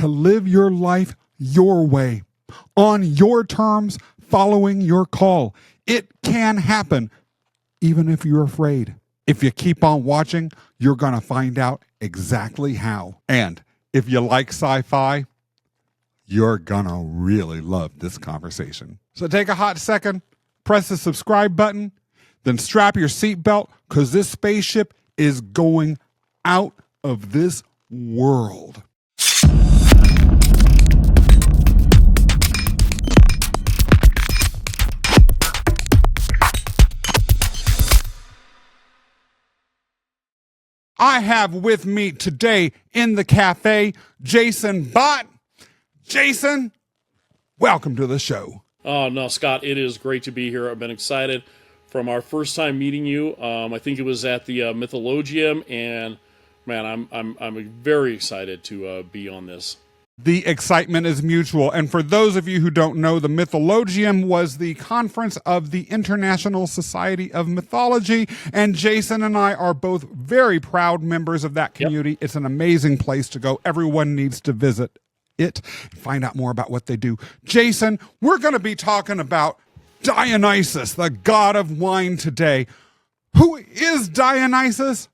to live your life your way, on your terms, following your call. It can happen, even if you're afraid. If you keep on watching, you're going to find out exactly how. And if you like sci-fi, you're going to really love this conversation. So take a hot second, press the subscribe button, then strap your seatbelt, because this spaceship is going out of this world. I have with me today in the cafe, Jason Batt. Jason, welcome to the show. Oh, no, Scott, it is great to be here. I've been excited from our first time meeting you. I think it was at the Mythologium, and man, I'm very excited to be on this. The excitement is mutual. And for those of you who don't know, the Mythologium was the conference of the International Society of Mythology. And Jason and I are both very proud members of that community. Yep. It's an amazing place to go. Everyone needs to visit it and find out more about what they do. Jason, we're going to be talking about Dionysus, the god of wine today. Who is Dionysus?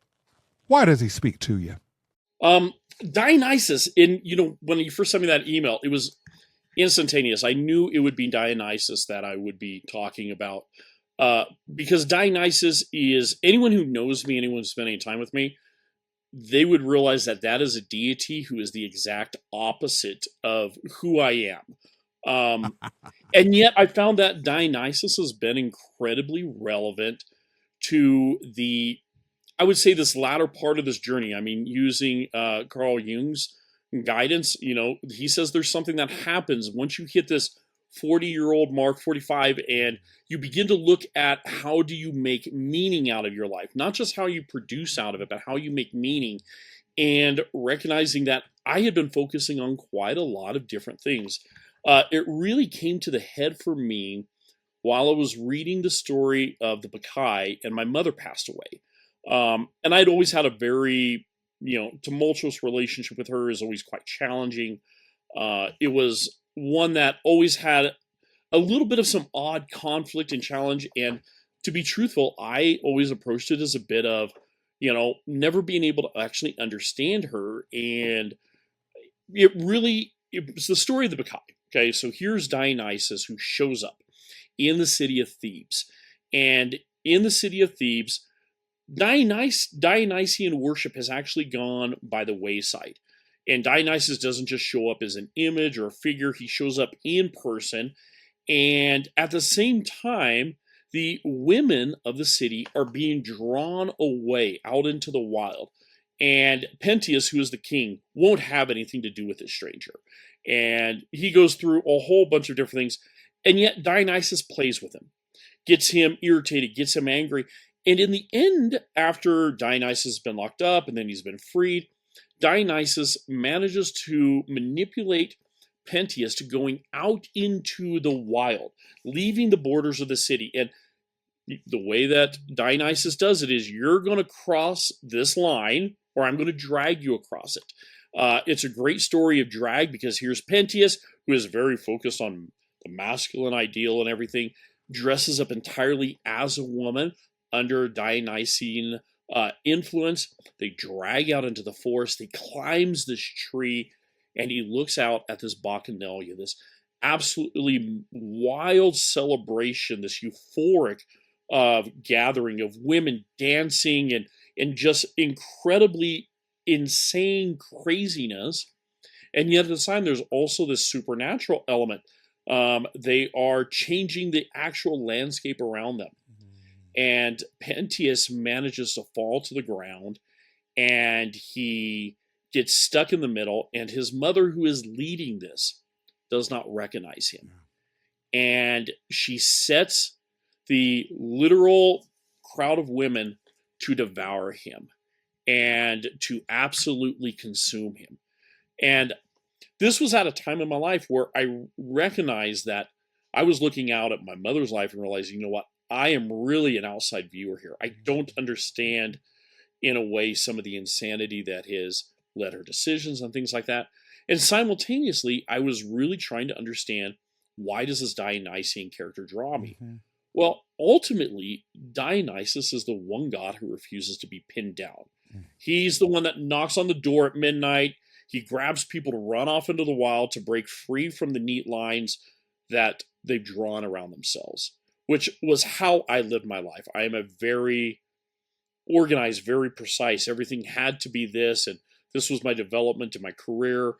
Why does he speak to you? Dionysus, when you first sent me that email, it was instantaneous. I knew it would be Dionysus that I would be talking about. Because Dionysus is, anyone who knows me, anyone who's spent any time with me, they would realize that that is a deity who is the exact opposite of who I am. And yet I found that Dionysus has been incredibly relevant to I would say this latter part of this journey. I mean, using Carl Jung's guidance, he says there's something that happens once you hit this 40-year-old mark, 45, and you begin to look at how do you make meaning out of your life, not just how you produce out of it, but how you make meaning, and recognizing that I had been focusing on quite a lot of different things. It really came to the head for me while I was reading the story of the 𝗵𝗁, and my mother passed away. And I'd always had a very, tumultuous relationship with her. Is always quite challenging. It was one that always had a little bit of some odd conflict and challenge. And to be truthful, I always approached it as a bit of, never being able to actually understand her. And it was the story of the 𝗵𝗁. Okay, so here's Dionysus, who shows up in the city of Thebes. And in the city of Thebes, Dionysian worship has actually gone by the wayside. And Dionysus doesn't just show up as an image or a figure, he shows up in person. And at the same time, the women of the city are being drawn away out into the wild. And Pentheus, who is the king, won't have anything to do with this stranger. And he goes through a whole bunch of different things. And yet Dionysus plays with him, gets him irritated, gets him angry. And in the end, after Dionysus has been locked up and then he's been freed, Dionysus manages to manipulate Pentheus to going out into the wild, leaving the borders of the city. And the way that Dionysus does it is, you're going to cross this line or I'm going to drag you across it. It's a great story of drag, because here's Pentheus, who is very focused on the masculine ideal and everything, dresses up entirely as a woman under Dionysian influence. They drag out into the forest. He climbs this tree, and he looks out at this bacchanalia, this absolutely wild celebration, this euphoric gathering of women dancing and just incredibly insane craziness. And yet at the time, there's also this supernatural element. They are changing the actual landscape around them. And Pentheus manages to fall to the ground, and he gets stuck in the middle, and his mother, who is leading this, does not recognize him. And she sets the literal crowd of women to devour him and to absolutely consume him. And this was at a time in my life where I recognized that I was looking out at my mother's life and realizing, you know what, I am really an outside viewer here. I don't understand, in a way, some of the insanity that has led her decisions and things like that. And simultaneously, I was really trying to understand, why does this Dionysian character draw me? Mm-hmm. Well, ultimately, Dionysus is the one god who refuses to be pinned down. He's the one that knocks on the door at midnight. He grabs people to run off into the wild to break free from the neat lines that they've drawn around themselves, which was how I lived my life. I am a very organized, very precise. Everything had to be this, and this was my development in my career.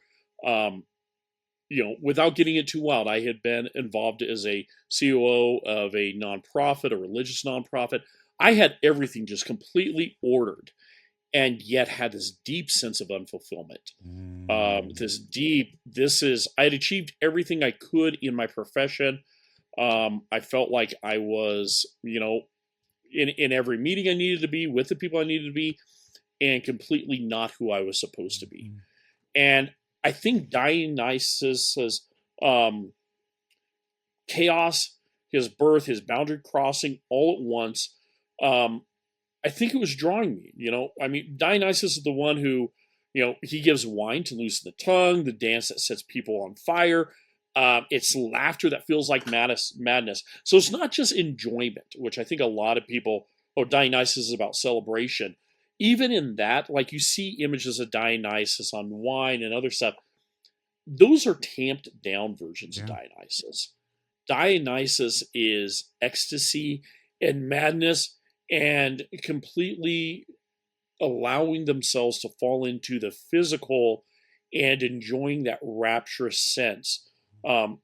Without getting it too wild, I had been involved as a COO of a nonprofit, a religious nonprofit. I had everything just completely ordered, and yet had this deep sense of unfulfillment. I had achieved everything I could in my profession. I felt like I was, in every meeting I needed to be, with the people I needed to be, and completely not who I was supposed to be. And I think Dionysus's chaos, his birth, his boundary crossing all at once, I think it was drawing me. Dionysus is the one who, he gives wine to loosen the tongue, the dance that sets people on fire. It's laughter that feels like madness. So it's not just enjoyment, which I think a lot of people, Dionysus is about celebration. Even in that, like, you see images of Dionysus on wine and other stuff. Those are tamped down versions of Dionysus. Dionysus is ecstasy and madness and completely allowing themselves to fall into the physical and enjoying that rapturous sense. And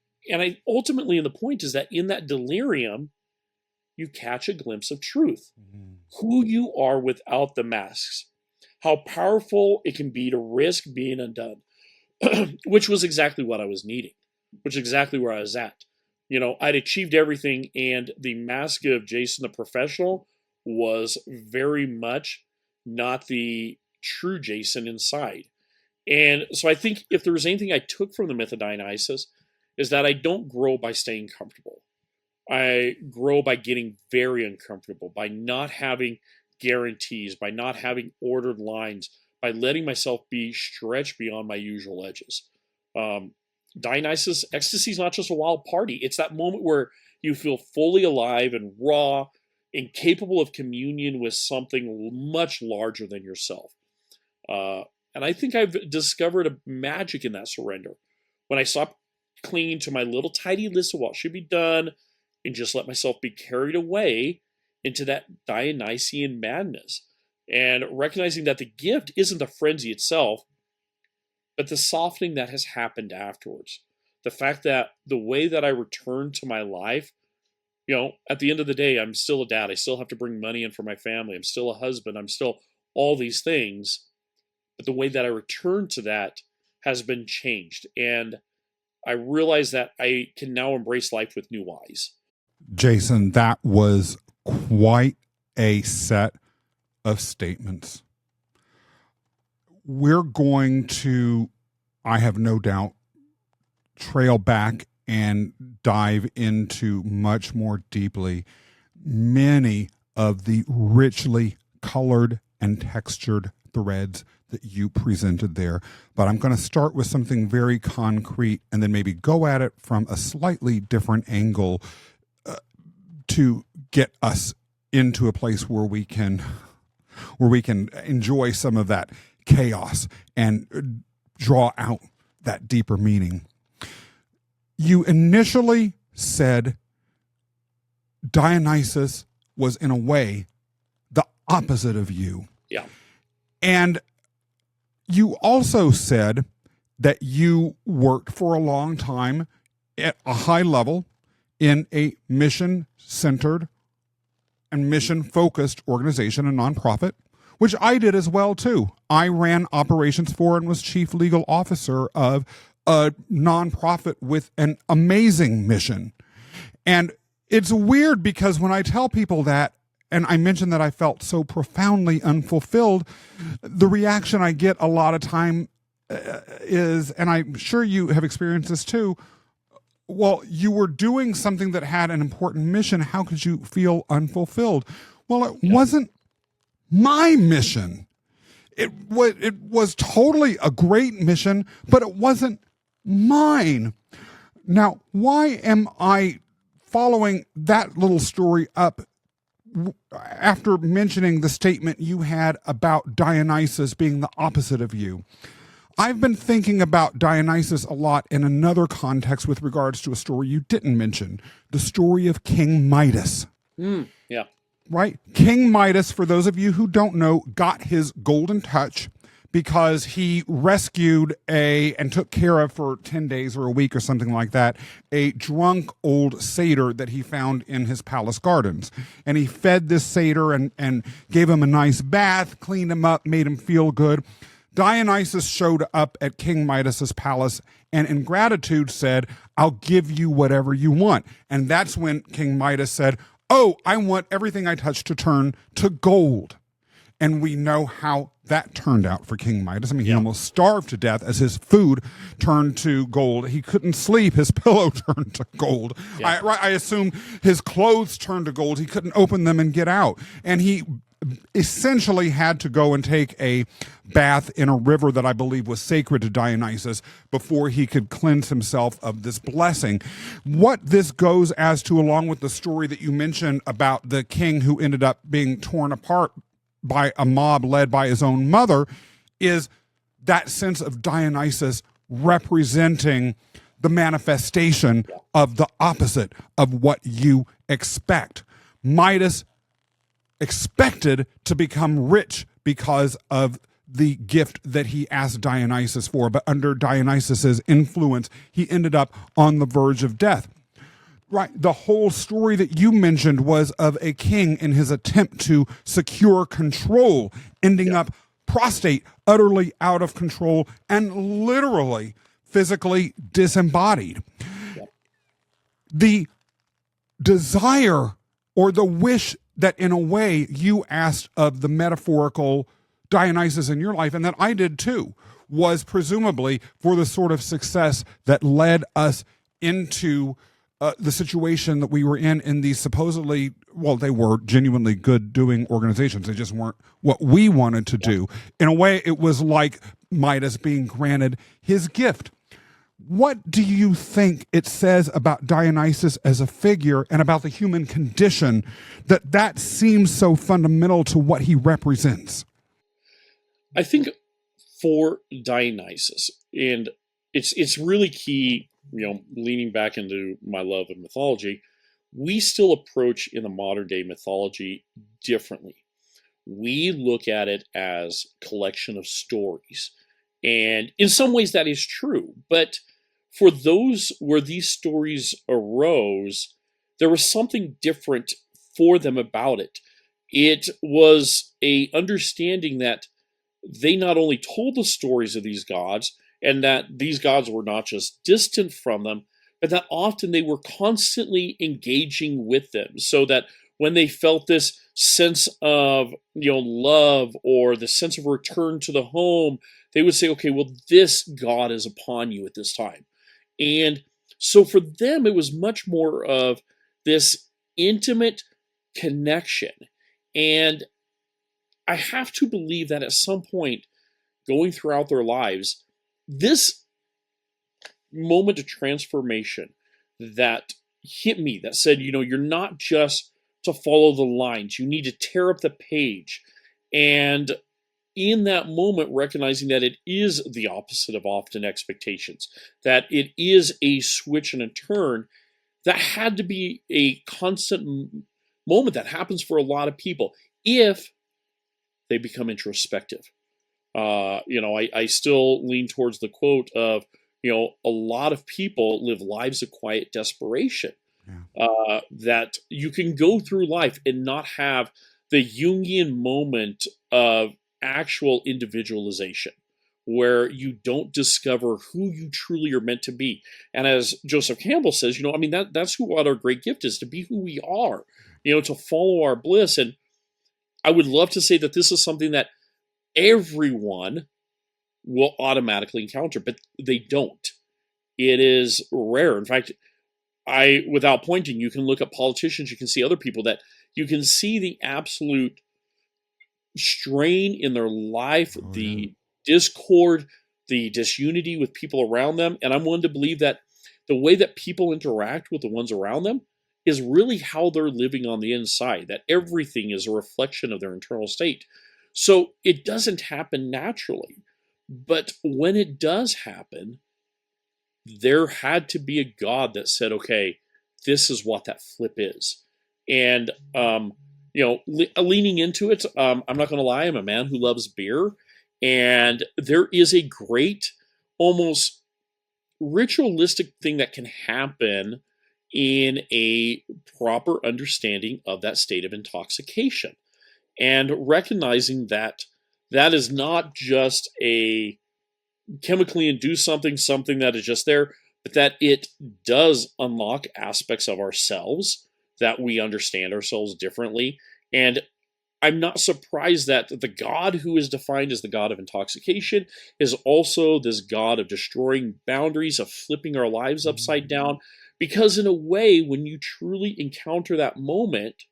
ultimately, the point is that in that delirium, you catch a glimpse of truth. Who you are without the masks. How powerful it can be to risk being undone. Which was exactly what I was needing. Which is exactly where I was at. I'd achieved everything, and the mask of Jason the professional was very much not the true Jason inside. And so I think if there was anything I took from the myth of Dionysus, is that I don't grow by staying comfortable. I grow by getting very uncomfortable, by not having guarantees, by not having ordered lines, by letting myself be stretched beyond my usual edges. Dionysus, ecstasy is not just a wild party. It's that moment where you feel fully alive and raw and capable of communion with something much larger than yourself. And I think I've discovered a magic in that surrender. When I stopped clinging to my little tidy list of what should be done and just let myself be carried away into that Dionysian madness. And recognizing that the gift isn't the frenzy itself, but the softening that has happened afterwards. The fact that the way that I return to my life, at the end of the day, I'm still a dad. I still have to bring money in for my family. I'm still a husband. I'm still all these things. But the way that I return to that has been changed. And I realize that I can now embrace life with new eyes. Jason, that was quite a set of statements. We're going to, I have no doubt, trail back and dive into much more deeply many of the richly colored and textured threads that you presented there. But I'm going to start with something very concrete and then maybe go at it from a slightly different angle to get us into a place where we can enjoy some of that chaos and draw out that deeper meaning. You initially said Dionysus was, in a way, the opposite of you. Yeah. And you also said that you worked for a long time at a high level in a mission-centered and mission-focused organization, a nonprofit, which I did as well, too. I ran operations for and was chief legal officer of a nonprofit with an amazing mission. And it's weird because when I tell people that, and I mentioned that I felt so profoundly unfulfilled, the reaction I get a lot of time is, and I'm sure you have experienced this too, well, you were doing something that had an important mission. How could you feel unfulfilled? Well, it wasn't my mission. it was totally a great mission, but it wasn't mine. Now, why am I following that little story up after mentioning the statement you had about Dionysus being the opposite of you? I've been thinking about Dionysus a lot in another context with regards to a story you didn't mention, the story of King Midas. Yeah. Right? King Midas, for those of you who don't know, got his golden touch because he rescued and took care of for 10 days or a week or something like that, a drunk old satyr that he found in his palace gardens. And he fed this satyr and gave him a nice bath, cleaned him up, made him feel good. Dionysus showed up at King Midas's palace and in gratitude said, "I'll give you whatever you want." And that's when King Midas said, "Oh, I want everything I touch to turn to gold." And we know how that turned out for King Midas. I mean, he almost starved to death as his food turned to gold. He couldn't sleep. His pillow turned to gold. Yeah. I assume his clothes turned to gold. He couldn't open them and get out. And he essentially had to go and take a bath in a river that I believe was sacred to Dionysus before he could cleanse himself of this blessing. What this goes as to, along with the story that you mentioned about the king who ended up being torn apart by a mob led by his own mother, is that sense of Dionysus representing the manifestation of the opposite of what you expect. Midas expected to become rich because of the gift that he asked Dionysus for, but under Dionysus's influence, he ended up on the verge of death. Right. The whole story that you mentioned was of a king in his attempt to secure control, ending up prostrate, utterly out of control, and literally physically disembodied. The desire or the wish that in a way you asked of the metaphorical Dionysus in your life, and that I did too, was presumably for the sort of success that led us into the situation that we were in these supposedly, well, they were genuinely good doing organizations. They just weren't what we wanted to do. In a way, it was like Midas being granted his gift. What do you think it says about Dionysus as a figure and about the human condition that seems so fundamental to what he represents? I think for Dionysus, and it's really key, leaning back into my love of mythology, we still approach in the modern day mythology differently. We look at it as a collection of stories. And in some ways that is true. But for those where these stories arose, there was something different for them about it. It was a understanding that they not only told the stories of these gods, and that these gods were not just distant from them, but that often they were constantly engaging with them, so that when they felt this sense of love or the sense of return to the home, they would say, okay, well, this God is upon you at this time. And so for them, it was much more of this intimate connection. And I have to believe that at some point going throughout their lives, this moment of transformation that hit me, that said, you're not just to follow the lines, you need to tear up the page. And in that moment, recognizing that it is the opposite of often expectations, that it is a switch and a turn, that had to be a constant moment that happens for a lot of people if they become introspective. I still lean towards the quote of, a lot of people live lives of quiet desperation. That you can go through life and not have the Jungian moment of actual individualization, where you don't discover who you truly are meant to be. And as Joseph Campbell says, that's what our great gift is, to be who we are, to follow our bliss. And I would love to say that this is something that everyone will automatically encounter, but they don't. It is rare. In fact, without pointing, you can look at politicians, you can see other people that you can see the absolute strain in their life, the discord, the disunity with people around them. And I'm one to believe that the way that people interact with the ones around them is really how they're living on the inside, that everything is a reflection of their internal state. So it doesn't happen naturally. But when it does happen, there had to be a God that said, okay, this is what that flip is. And, leaning into it, I'm not going to lie, I'm a man who loves beer. And there is a great, almost ritualistic thing that can happen in a proper understanding of that state of intoxication, and recognizing that that is not just a chemically induced something that is just there, but that it does unlock aspects of ourselves, that we understand ourselves differently. And I'm not surprised that the God who is defined as the God of intoxication is also this God of destroying boundaries, of flipping our lives upside down. Because in a way, when you truly encounter that moment,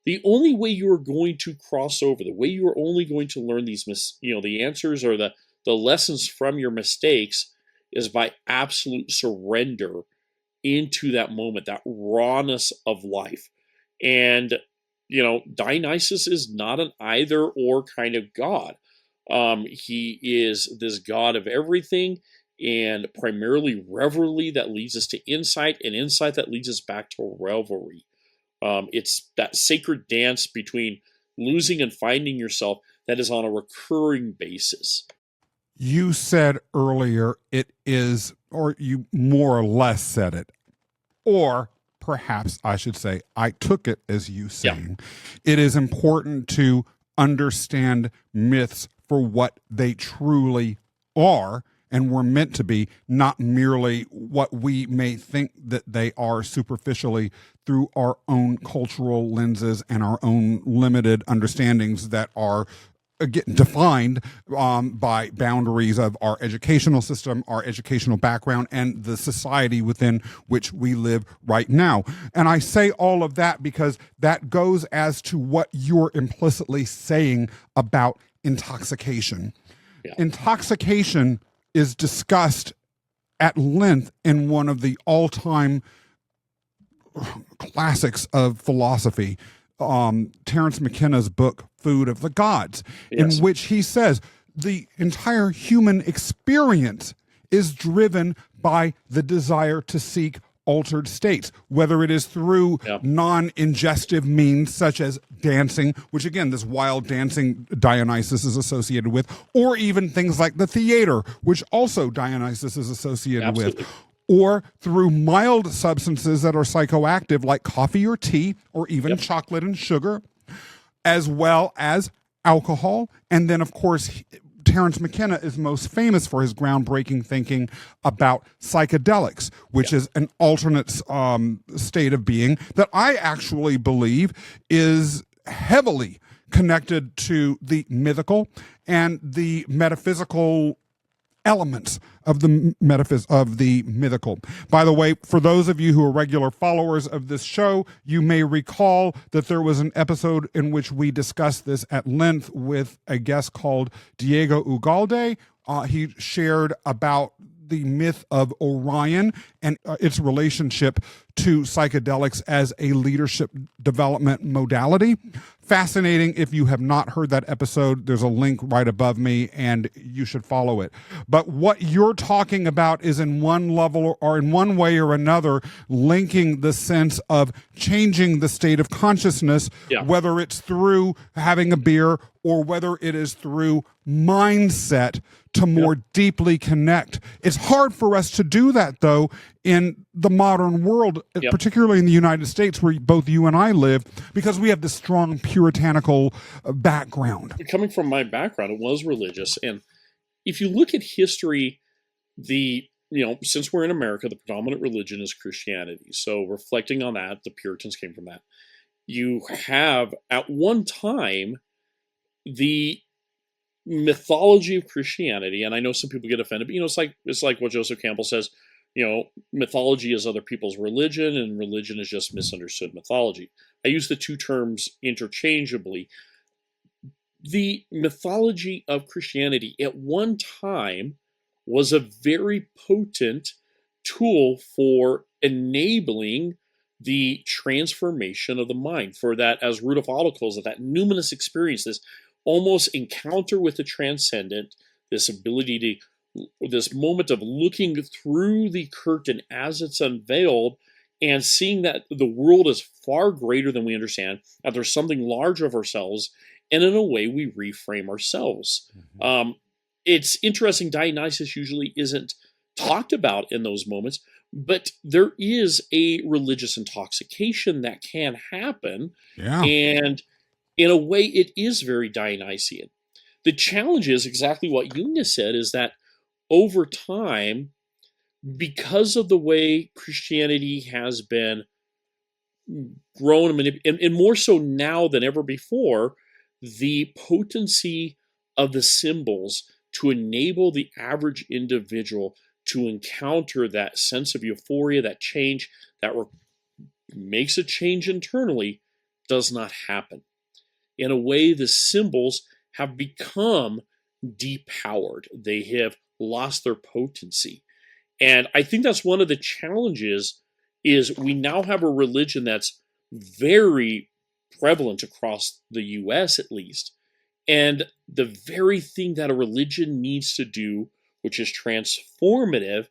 the only way you are going to cross over, the way you are only going to learn these, the answers or the lessons from your mistakes, is by absolute surrender into that moment, that rawness of life. And, Dionysus is not an either or kind of God. He is this God of everything, and primarily revelry that leads us to insight, and insight that leads us back to revelry. It's that sacred dance between losing and finding yourself that is on a recurring basis. You said earlier it is, or you more or less said it, or perhaps I should say I took it as you saying, It is important to understand myths for what they truly are and were meant to be, not merely what we may think that they are superficially through our own cultural lenses and our own limited understandings that are defined by boundaries of our educational system, our educational background, and the society within which we live right now. And I say all of that because that goes as to what you're implicitly saying about intoxication. Yeah. Intoxication is discussed at length in one of the all-time classics of philosophy, Terence McKenna's book, Food of the Gods, Yes. in which he says the entire human experience is driven by the desire to seek altered states, whether it is through non-ingestive means such as dancing, which again, this wild dancing Dionysus is associated with, or even things like the theater, which also Dionysus is associated with, or through mild substances that are psychoactive like coffee or tea, or even chocolate and sugar, as well as alcohol. And then, of course, Terence McKenna is most famous for his groundbreaking thinking about psychedelics, which is an alternate state of being that I actually believe is heavily connected to the mythical and the metaphysical elements of the mythical. By the way, for those of you who are regular followers of this show, you may recall that there was an episode in which we discussed this at length with a guest called 𝗕𝗓𝗄𝗏𝗓. He shared about the myth of Orion and its relationship to psychedelics as a leadership development modality. Fascinating. If you have not heard that episode, there's a link right above me and you should follow it. But what you're talking about is in one level or in one way or another linking the sense of changing the state of consciousness, whether it's through having a beer or whether it is through mindset to more deeply connect. It's hard for us to do that, though, in the modern world, particularly in the United States, where both you and I live, because we have this strong puritanical background. Coming from my background, it was religious. And if you look at history, since we're in America, the predominant religion is Christianity. So reflecting on that, the Puritans came from that. You have, at one time, the mythology of Christianity, and I know some people get offended, but it's like what Joseph Campbell says, mythology is other people's religion, and religion is just misunderstood mythology. I use the two terms interchangeably. the mythology of Christianity at one time was a very potent tool for enabling the transformation of the mind, for that, as Rudolf Otto calls it, that numinous experience, this almost encounter with the transcendent, this ability to, this moment of looking through the curtain as it's unveiled and seeing that the world is far greater than we understand, that there's something larger of ourselves, and in a way we reframe ourselves. It's interesting, Dionysus usually isn't talked about in those moments, but there is a religious intoxication that can happen, Yeah. and in a way it is very Dionysian. The challenge is exactly what 𝗏 said, is that over time, because of the way Christianity has been grown and more so now than ever before, the potency of the symbols to enable the average individual to encounter that sense of euphoria, that change that makes a change internally, does not happen. In a way, the symbols have become depowered. They have lost their potency. And I think that's one of the challenges, is we now have a religion that's very prevalent across the US at least. And the very thing that a religion needs to do, which is transformative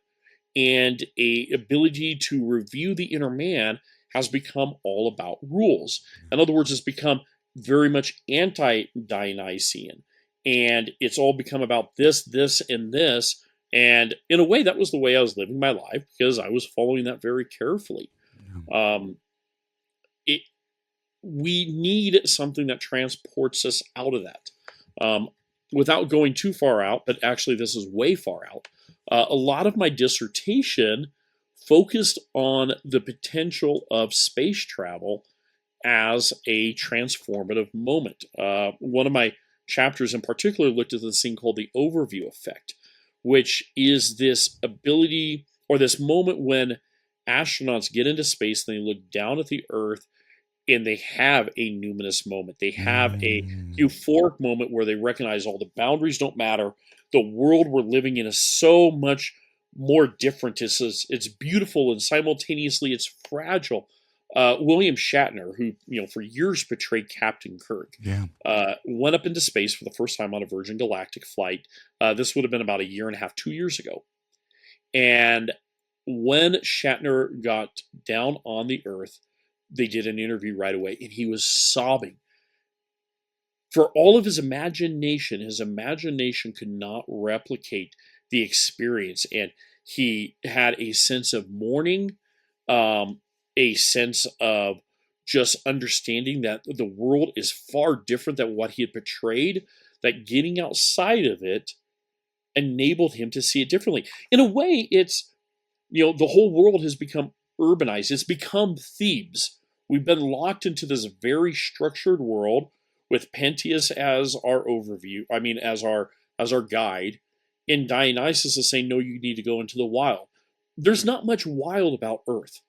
and a ability to review the inner man, has become all about rules. In other words, it's become very much anti-Dionysian. And it's all become about this, this, and this. And in a way, that was the way I was living my life, because I was following that very carefully. We need something that transports us out of that. Without going too far out, but actually this is way far out, a lot of my dissertation focused on the potential of space travel as a transformative moment. One of my chapters in particular looked at this thing called the overview effect, which is this ability, or this moment when astronauts get into space and they look down at the Earth and they have a numinous moment. They have a euphoric moment where they recognize all the boundaries don't matter. The world we're living in is so much more different. It's beautiful, and simultaneously it's fragile. William Shatner, who for years portrayed Captain Kirk, went up into space for the first time on a Virgin Galactic flight. This would have been about a year and a half, 2 years ago. And when Shatner got down on the Earth, they did an interview right away, and he was sobbing. For all of his imagination could not replicate the experience. And he had a sense of mourning, a sense of just understanding that the world is far different than what he had portrayed, that getting outside of it enabled him to see it differently. In a way, it's, the whole world has become urbanized. It's become Thebes. We've been locked into this very structured world with Pentheus as our overview, as our guide. And Dionysus is saying, no, you need to go into the wild. There's not much wild about Earth.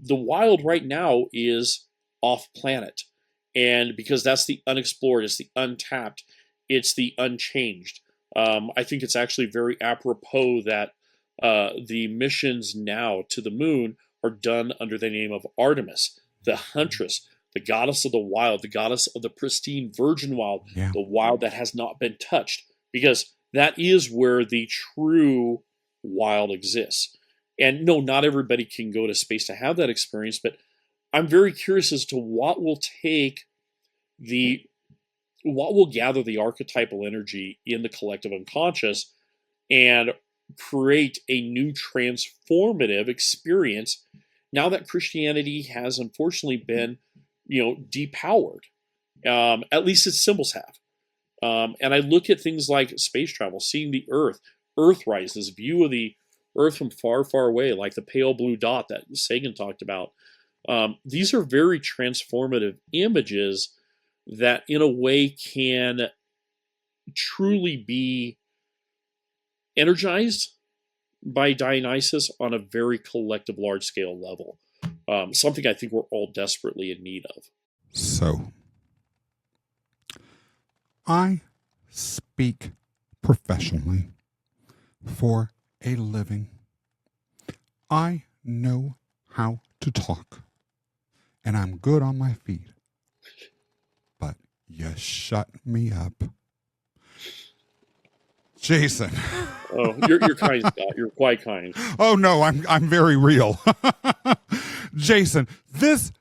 The wild right now is off planet. And because that's the unexplored, it's the untapped, it's the unchanged. I think it's actually very apropos that the missions now to the moon are done under the name of Artemis, the huntress, the goddess of the wild, the goddess of the pristine virgin wild, the wild that has not been touched, because that is where the true wild exists. And no, not everybody can go to space to have that experience, but I'm very curious as to what will gather the archetypal energy in the collective unconscious and create a new transformative experience now that Christianity has unfortunately been, depowered. At least its symbols have. And I look at things like space travel, seeing the Earthrise, this view of the Earth from far, far away, like the pale blue dot that Sagan talked about. These are very transformative images that, in a way, can truly be energized by Dionysus on a very collective, large-scale level. Something I think we're all desperately in need of. So, I speak professionally for a living. I know how to talk, and I'm good on my feet. But you shut me up. Jason. Oh, you're kind, Scott. You're quite kind. Oh no, I'm very real. Jason, this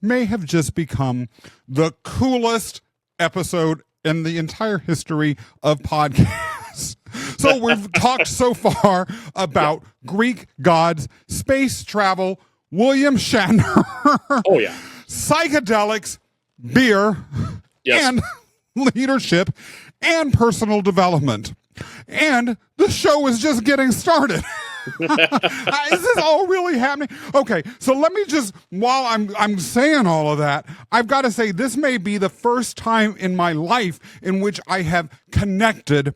may have just become the coolest episode in the entire history of podcasts. So we've talked so far about Greek gods, space travel, William Shatner, Oh yeah, psychedelics, beer, yes. and leadership and personal development. And the show is just getting started. Is this all really happening? Okay, so let me just, while I'm saying all of that, I've got to say this may be the first time in my life in which I have connected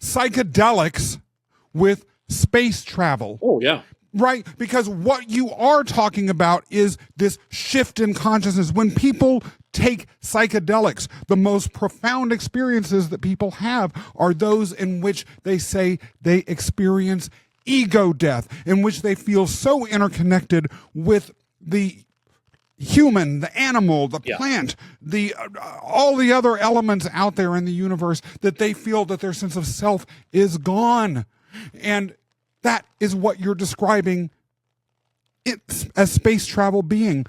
psychedelics with space travel. Oh yeah. Right? Because what you are talking about is this shift in consciousness. When people take psychedelics, the most profound experiences that people have are those in which they say they experience ego death, in which they feel so interconnected with the human, the animal, the plant, the all the other elements out there in the universe, that they feel that their sense of self is gone. And that is what you're describing as space travel being.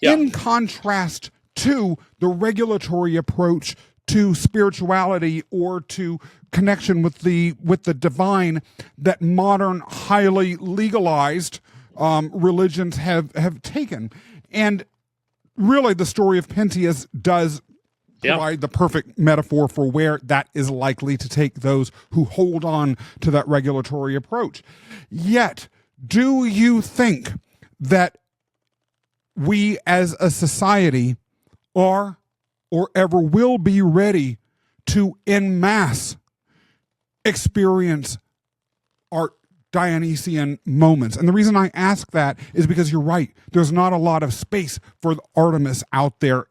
Yeah. In contrast to the regulatory approach to spirituality or to connection with the divine that modern, highly legalized religions have taken. And really, the story of Pentheus does provide the perfect metaphor for where that is likely to take those who hold on to that regulatory approach. Yet, do you think that we as a society are or ever will be ready to en masse experience our Dionysian moments? And the reason I ask that is because you're right. There's not a lot of space for the Artemis out there.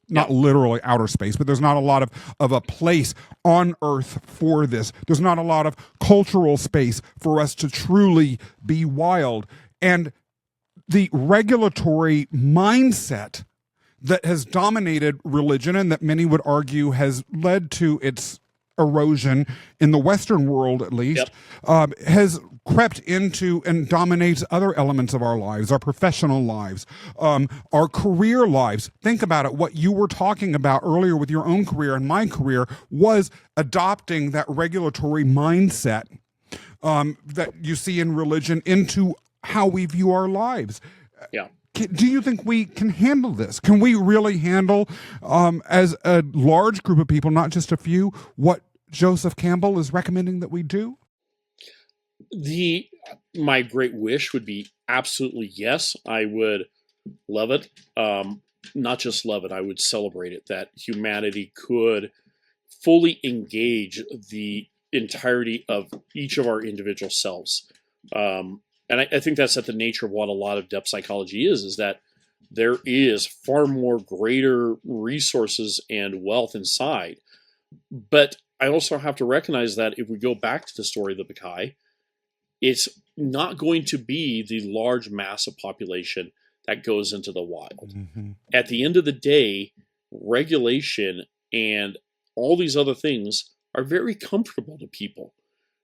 Not literally outer space, but there's not a lot of a place on Earth for this. There's not a lot of cultural space for us to truly be wild. And the regulatory mindset that has dominated religion and that many would argue has led to its erosion in the Western world, at least, has crept into and dominates other elements of our lives, our professional lives, our career lives. Think about it. What you were talking about earlier with your own career and my career was adopting that regulatory mindset that you see in religion into how we view our lives. Yeah. Do you think we can handle this? Can we really handle, as a large group of people, not just a few, what Joseph Campbell is recommending that we do? My great wish would be absolutely yes. I would love it. Not just love it, I would celebrate it, that humanity could fully engage the entirety of each of our individual selves. And I think that's at the nature of what a lot of depth psychology is that there is far more greater resources and wealth inside. But I also have to recognize that if we go back to the story of the 𝗵𝗂, it's not going to be the large mass of population that goes into the wild. Mm-hmm. At the end of the day, regulation and all these other things are very comfortable to people.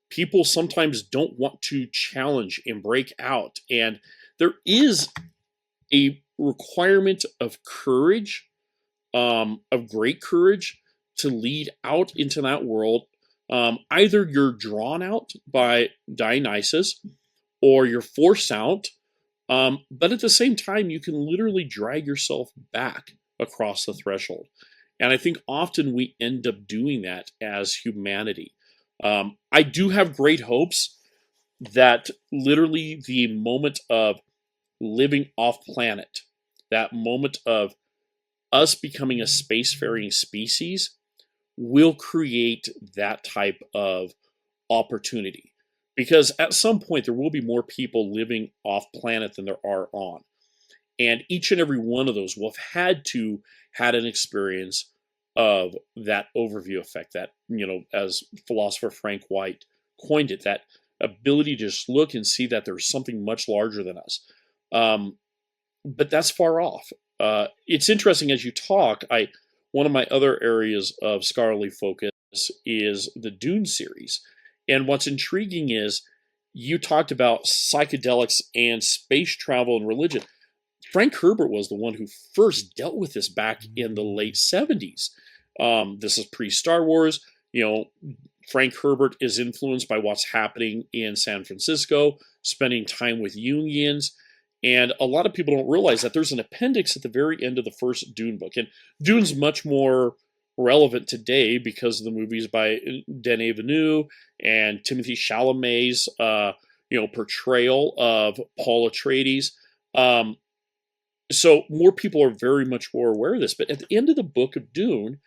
People sometimes don't want to challenge and break out. And there is a requirement of courage, of great courage, to lead out into that world. Either you're drawn out by Dionysus or you're forced out. But at the same time, you can literally drag yourself back across the threshold. And I think often we end up doing that as humanity. I do have great hopes that literally the moment of living off planet, that moment of us becoming a spacefaring species, will create that type of opportunity. Because at some point there will be more people living off planet than there are on. And each and every one of those will have had an experience of that overview effect, that, as philosopher Frank White coined it, that ability to just look and see that there's something much larger than us. But that's far off. It's interesting as you talk. One of my other areas of scholarly focus is the Dune series, and what's intriguing is you talked about psychedelics and space travel and religion. Frank Herbert was the one who first dealt with this back in the late 70s. This is pre-Star Wars. Frank Herbert is influenced by what's happening in San Francisco, spending time with Jungians. And a lot of people don't realize that there's an appendix at the very end of the first Dune book. And Dune's much more relevant today because of the movies by Denis Villeneuve and Timothée Chalamet's portrayal of Paul Atreides. So more people are very much more aware of this. But at the end of the book of Dune,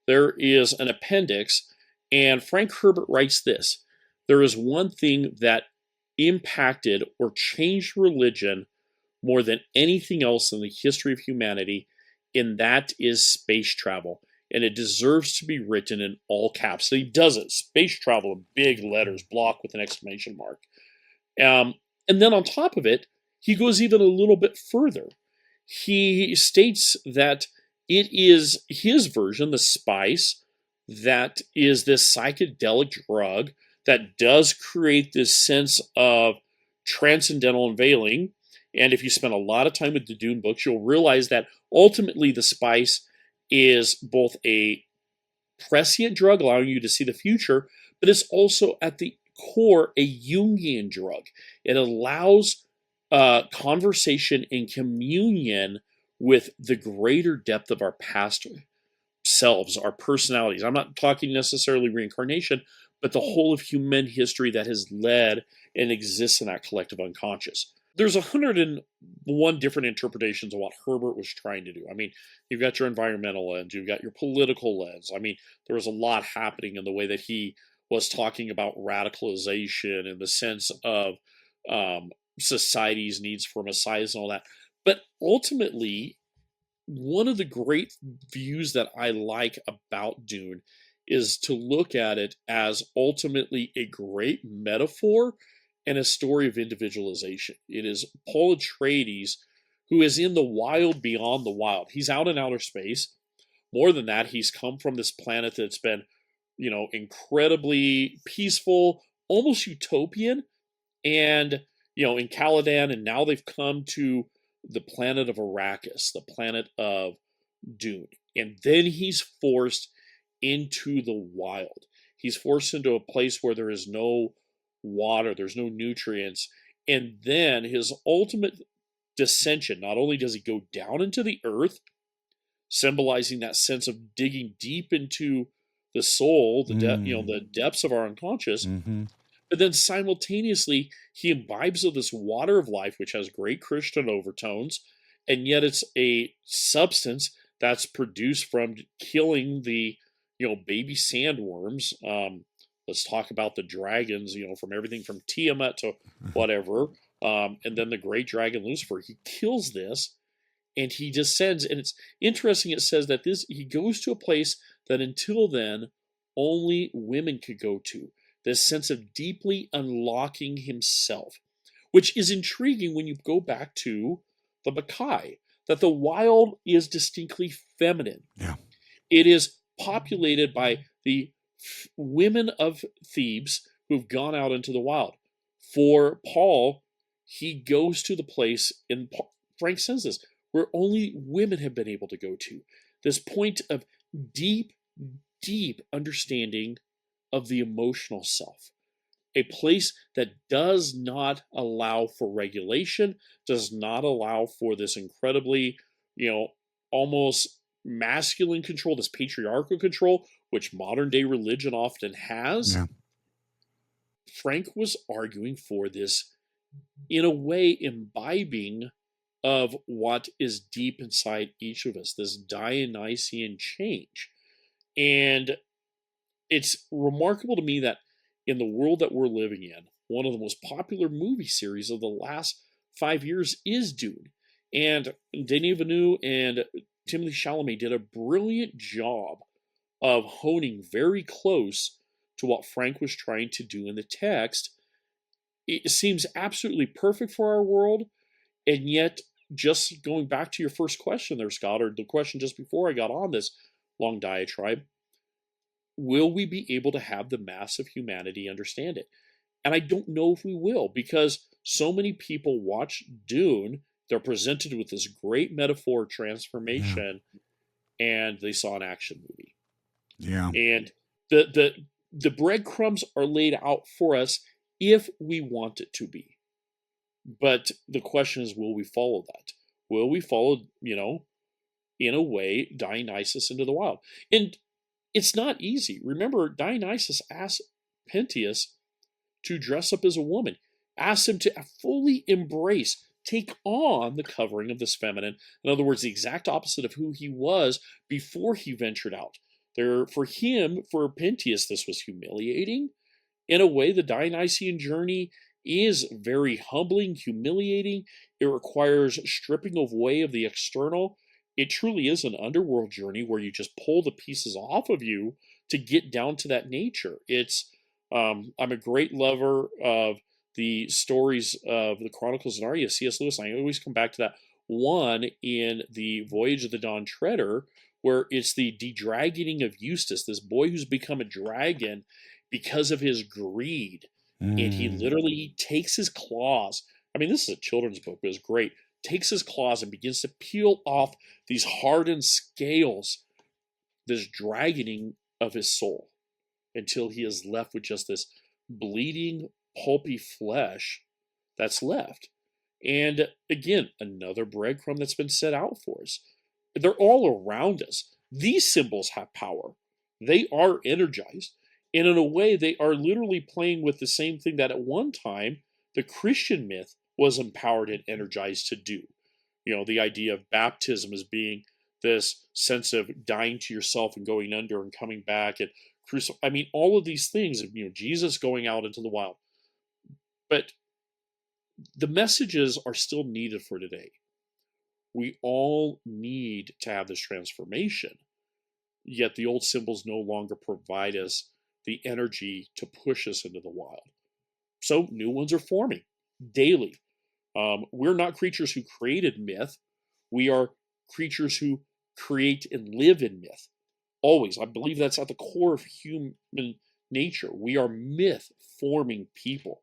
there is an appendix, and Frank Herbert writes this: there is one thing that impacted or changed religion more than anything else in the history of humanity, and that is space travel. And it deserves to be written in all caps. So he does it. Space travel in big letters, block with an exclamation mark. And then on top of it, he goes even a little bit further. He states that it is his version, the spice, that is this psychedelic drug that does create this sense of transcendental unveiling. And if you spend a lot of time with the Dune books, you'll realize that ultimately the spice is both a prescient drug, allowing you to see the future, but it's also at the core a Jungian drug. It allows conversation and communion with the greater depth of our past selves, our personalities. I'm not talking necessarily reincarnation, but the whole of human history that has led and exists in that collective unconscious. There's 101 different interpretations of what Herbert was trying to do. I mean, you've got your environmental lens, you've got your political lens. I mean, there was a lot happening in the way that he was talking about radicalization in the sense of society's needs for messiahs and all that. But ultimately, one of the great views that I like about Dune is to look at it as ultimately a great metaphor and a story of individualization. It is Paul Atreides who is in the wild beyond the wild. He's out in outer space. More than that, he's come from this planet that's been, incredibly peaceful, almost utopian, and, in Caladan, and now they've come to the planet of Arrakis, the planet of Dune. And then he's forced into the wild. He's forced into a place where there is no water, there's no nutrients. And then his ultimate descension, not only does he go down into the earth, symbolizing that sense of digging deep into the soul, the depths of our unconscious, but then simultaneously he imbibes of this water of life, which has great Christian overtones, and yet it's a substance that's produced from killing the baby sandworms. Let's talk about the dragons, from everything from Tiamat to whatever. And then the great dragon Lucifer, he kills this and he descends. And it's interesting, it says that he goes to a place that until then only women could go to. This sense of deeply unlocking himself, which is intriguing when you go back to the 𝗏𝗏, that the wild is distinctly feminine. Yeah. It is populated by the women of Thebes who've gone out into the wild. For Paul, he goes to the place, and Frank says this, where only women have been able to go to. This point of deep, deep understanding of the emotional self. A place that does not allow for regulation, does not allow for this incredibly, almost masculine control, this patriarchal control, which modern day religion often has. Yeah. Frank was arguing for this, in a way, imbibing of what is deep inside each of us, this Dionysian change. And it's remarkable to me that in the world that we're living in, one of the most popular movie series of the last 5 years is Dune. And Denis Villeneuve and Timothée Chalamet did a brilliant job of honing very close to what Frank was trying to do in the text. It seems absolutely perfect for our world, and yet, just going back to your first question there, Scott, or the question just before I got on this long diatribe, will we be able to have the mass of humanity understand it? And I don't know if we will, because so many people watch Dune, they're presented with this great metaphor transformation, and they saw an action movie. Yeah. And the breadcrumbs are laid out for us if we want it to be. But the question is, will we follow that? Will we follow, in a way, Dionysus into the wild? And it's not easy. Remember, Dionysus asked Pentheus to dress up as a woman, asked him to fully embrace, take on the covering of this feminine. In other words, the exact opposite of who he was before he ventured out. For Pentheus, this was humiliating. In a way, the Dionysian journey is very humbling, humiliating. It requires stripping away of the external. It truly is an underworld journey where you just pull the pieces off of you to get down to that nature. I'm a great lover of the stories of the Chronicles of Narnia, C.S. Lewis. I always come back to that one in the Voyage of the Dawn Treader, where it's the de-dragoning of Eustace, this boy who's become a dragon because of his greed. And he literally takes his claws. I mean, this is a children's book, but it's great. Takes his claws and begins to peel off these hardened scales, this dragoning of his soul, until he is left with just this bleeding, pulpy flesh that's left. And again, another breadcrumb that's been set out for us. They're all around us. These symbols have power. They are energized. And in a way, they are literally playing with the same thing that at one time the Christian myth was empowered and energized to do. The idea of baptism as being this sense of dying to yourself and going under and coming back, and all of these things, Jesus going out into the wild. But the messages are still needed for today. We all need to have this transformation, yet the old symbols no longer provide us the energy to push us into the wild. So new ones are forming daily. We're not creatures who created myth. We are creatures who create and live in myth. Always. I believe that's at the core of human nature. We are myth-forming people.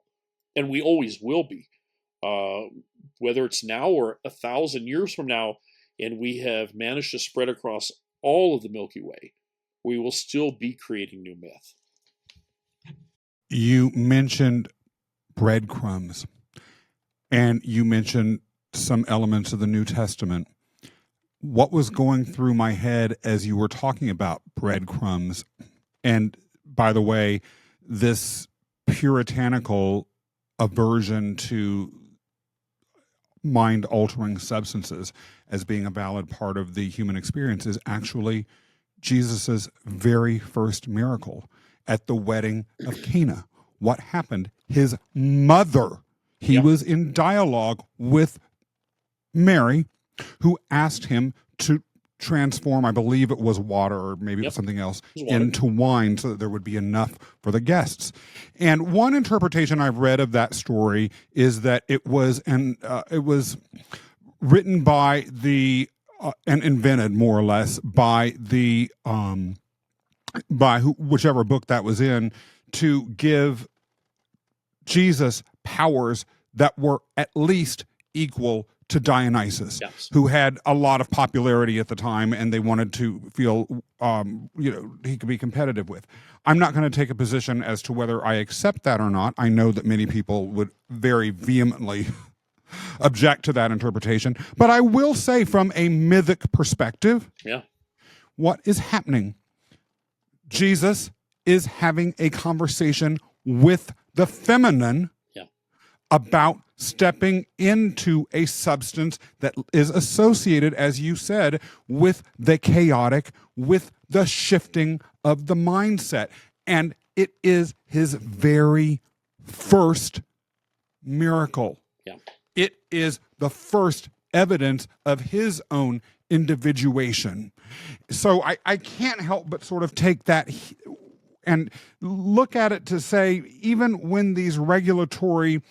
And we always will be. Whether it's now or 1,000 years from now, and we have managed to spread across all of the Milky Way, we will still be creating new myth. You mentioned breadcrumbs, and you mentioned some elements of the New Testament. What was going through my head as you were talking about breadcrumbs, and by the way, this puritanical aversion to mind-altering substances as being a valid part of the human experience, is actually Jesus's very first miracle at the wedding of Cana. What happened? His mother, he was in dialogue with Mary, who asked him to transform, I believe it was water or maybe it was something else, into wine so that there would be enough for the guests. And one interpretation I've read of that story is that it was written by and invented more or less by whichever book that was in, to give Jesus powers that were at least equal to Dionysus, who had a lot of popularity at the time, and they wanted to feel, he could be competitive with. I'm not going to take a position as to whether I accept that or not. I know that many people would very vehemently object to that interpretation, but I will say from a mythic perspective, what is happening? Jesus is having a conversation with the feminine about stepping into a substance that is associated, as you said, with the chaotic, with the shifting of the mindset. And it is his very first miracle. It is the first evidence of his own individuation. So I can't help but sort of take that and look at it to say, even when these regulatory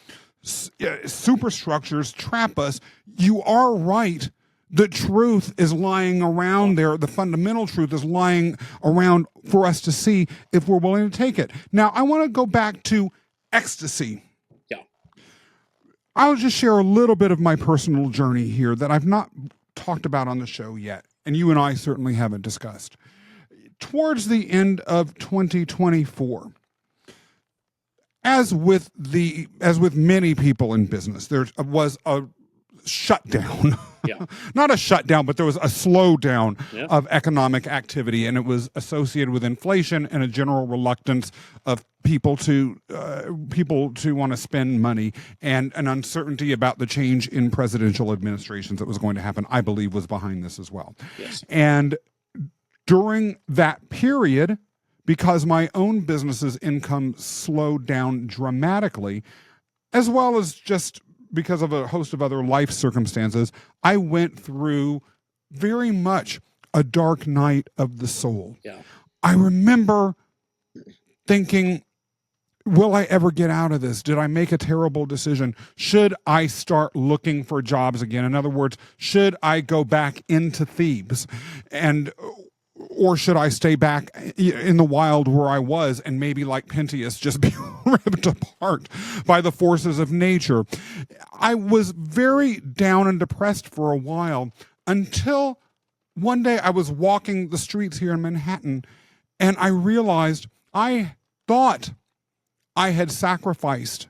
superstructures trap us, you are right. The truth is lying around there. The fundamental truth is lying around for us to see if we're willing to take it. Now, I want to go back to ecstasy. Yeah. I'll just share a little bit of my personal journey here that I've not talked about on the show yet, and you and I certainly haven't discussed. Towards the end of 2024, as with many people in business, there was a shutdown. Yeah. Not a shutdown, but there was a slowdown Yeah. of economic activity, and it was associated with inflation and a general reluctance of people to want to spend money, and an uncertainty about the change in presidential administrations that was going to happen, I believe, was behind this as well. Yes. And during that period, because my own business's income slowed down dramatically, as well as just because of a host of other life circumstances, I went through very much a dark night of the soul. Yeah. I remember thinking, will I ever get out of this? Did I make a terrible decision? Should I start looking for jobs again? In other words, should I go back into Thebes? Or should I stay back in the wild where I was and maybe, like Pentheus, just be ripped apart by the forces of nature? I was very down and depressed for a while, until one day I was walking the streets here in Manhattan, and I realized I thought I had sacrificed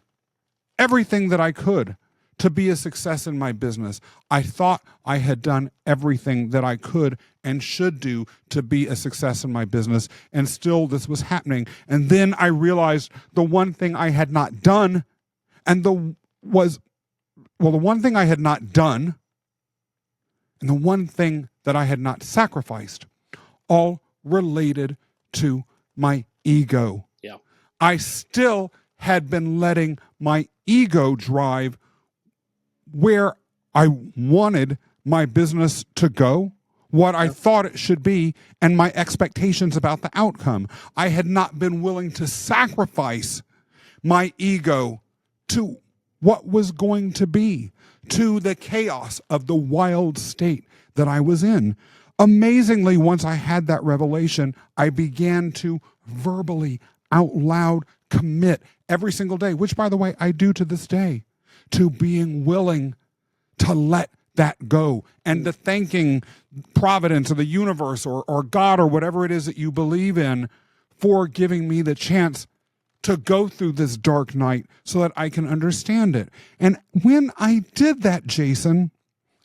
everything that I could to be a success in my business. I thought I had done everything that I could and should do to be a success in my business, and still this was happening. And then I realized the one thing I had not done, and the one thing I had not done, and the one thing that I had not sacrificed, all related to my ego. Yeah. I still had been letting my ego drive where I wanted my business to go, what I thought it should be, and my expectations about the outcome. I had not been willing to sacrifice my ego to what was going to be, to the chaos of the wild state that I was in. Amazingly, once I had that revelation, I began to verbally, out loud, commit every single day, which, by the way, I do to this day, to being willing to let that go, and to thanking Providence or the universe or God or whatever it is that you believe in for giving me the chance to go through this dark night so that I can understand it. And when I did that, Jason,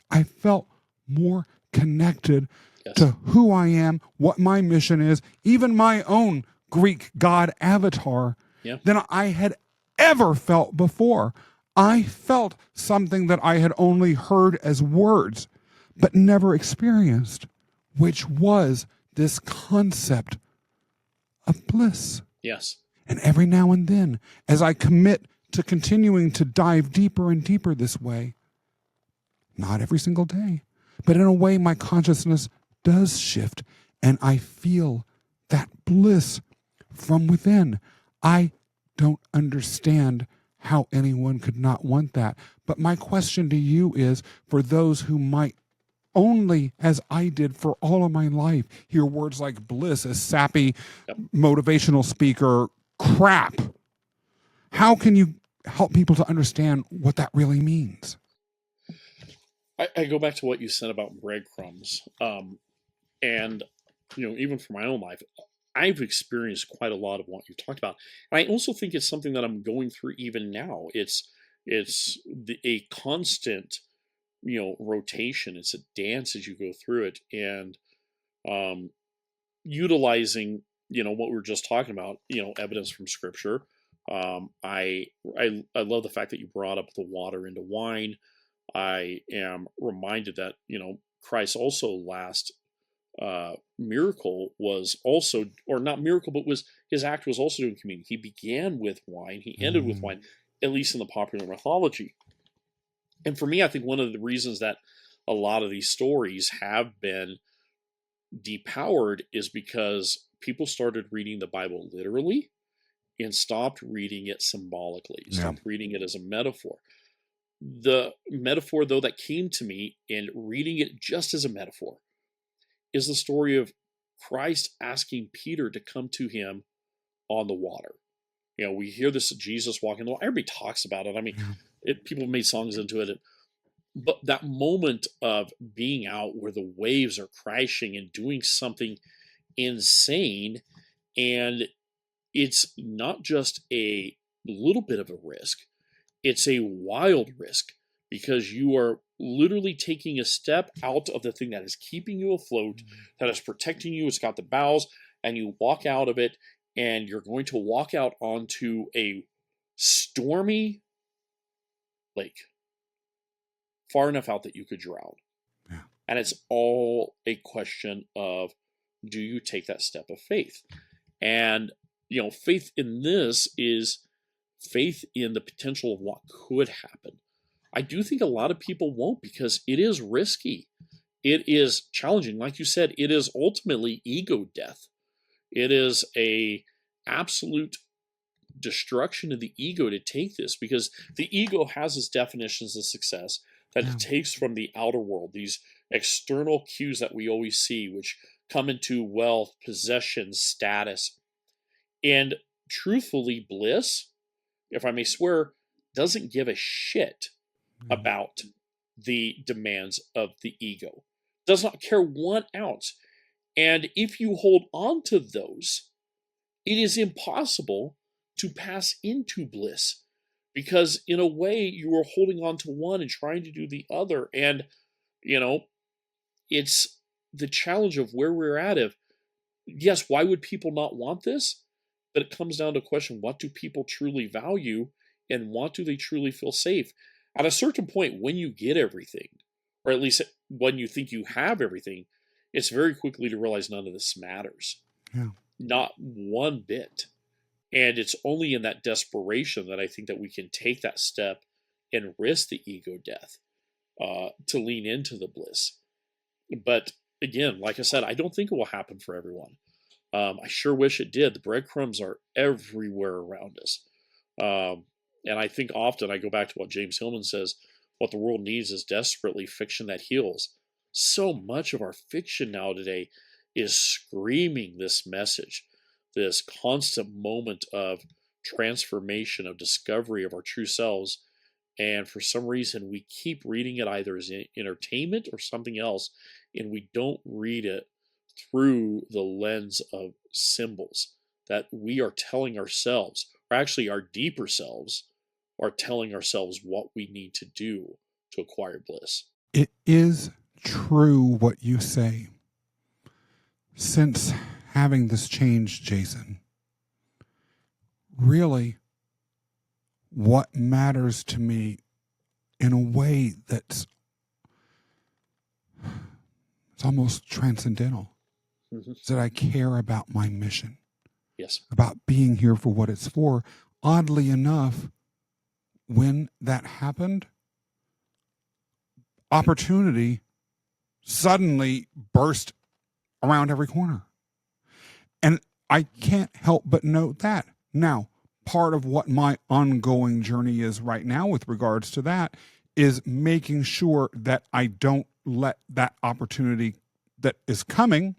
I felt more connected to who I am, what my mission is, even my own Greek god avatar, than I had ever felt before. I felt something that I had only heard as words, but never experienced, which was this concept of bliss. Yes. And every now and then, as I commit to continuing to dive deeper and deeper this way, not every single day, but in a way my consciousness does shift, and I feel that bliss from within. I don't understand how anyone could not want that. But my question to you is, for those who might only, as I did for all of my life, hear words like bliss as sappy motivational speaker crap, how can you help people to understand what that really means? I go back to what you said about breadcrumbs. And, even for my own life, I've experienced quite a lot of what you've talked about. And I also think it's something that I'm going through even now. It's a constant, rotation. It's a dance as you go through it, and utilizing, what we were just talking about, evidence from Scripture. I love the fact that you brought up the water into wine. I am reminded that Christ's also last miracle was also, or not miracle, but was his act was also doing communion. He began with wine, he ended with wine, at least in the popular mythology. And for me, I think one of the reasons that a lot of these stories have been depowered is because people started reading the Bible literally and stopped reading it symbolically, stopped reading it as a metaphor. The metaphor, though, that came to me in reading it just as a metaphor is the story of Christ asking Peter to come to him on the water. You know, we hear this Jesus walking the water. Everybody talks about it. I mean, people have made songs into it. But that moment of being out where the waves are crashing and doing something insane, and it's not just a little bit of a risk, it's a wild risk, because you are literally taking a step out of the thing that is keeping you afloat, that is protecting you. It's got the bows, and you walk out of it, and you're going to walk out onto a stormy lake, far enough out that you could drown. Yeah. And it's all a question of, do you take that step of faith? And, you know, faith in this is faith in the potential of what could happen. I do think a lot of people won't, because it is risky. It is challenging. Like you said, it is ultimately ego death. It is a absolute destruction of the ego to take this, because the ego has its definitions of success that it takes from the outer world, these external cues that we always see, which come into wealth, possession, status. And truthfully, bliss, if I may swear, doesn't give a shit about the demands of the ego. Does not care 1 ounce. And if you hold on to those, it is impossible to pass into bliss, because in a way you are holding on to one and trying to do the other. And, you know, it's the challenge of where we're at. Of, yes, why would people not want this? But it comes down to a question, what do people truly value, and what do they truly feel safe? At a certain point, when you get everything, or at least when you think you have everything, it's very quickly to realize none of this matters. Yeah. Not one bit. And it's only in that desperation that I think that we can take that step and risk the ego death to lean into the bliss. But again, like I said, I don't think it will happen for everyone. I sure wish it did. The breadcrumbs are everywhere around us. And I think often I go back to what James Hillman says, what the world needs is desperately fiction that heals. So much of our fiction now today is screaming this message, this constant moment of transformation, of discovery of our true selves. And for some reason, we keep reading it either as entertainment or something else, and we don't read it through the lens of symbols that we are telling ourselves, or actually our deeper selves are telling ourselves what we need to do to acquire bliss. It is true what you say. Since having this change, Jason, really what matters to me in a way that's it's almost transcendental is that I care about my mission. Yes. About being here for what it's for. Oddly enough, when that happened, opportunity suddenly burst around every corner. And I can't help but note that. Now, part of what my ongoing journey is right now with regards to that is making sure that I don't let that opportunity that is coming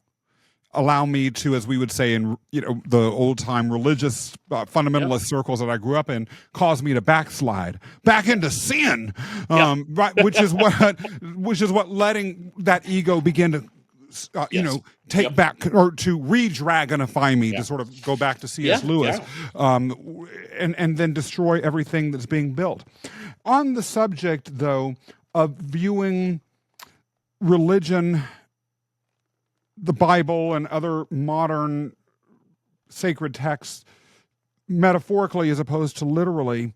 allow me to, as we would say in the old-time religious fundamentalist circles that I grew up in, cause me to backslide back into sin, right? Which is what letting that ego begin to take back, or to re-dragonify me, to sort of go back to C.S. Lewis, and then destroy everything that's being built. On the subject, though, of viewing religion, the Bible, and other modern sacred texts metaphorically as opposed to literally,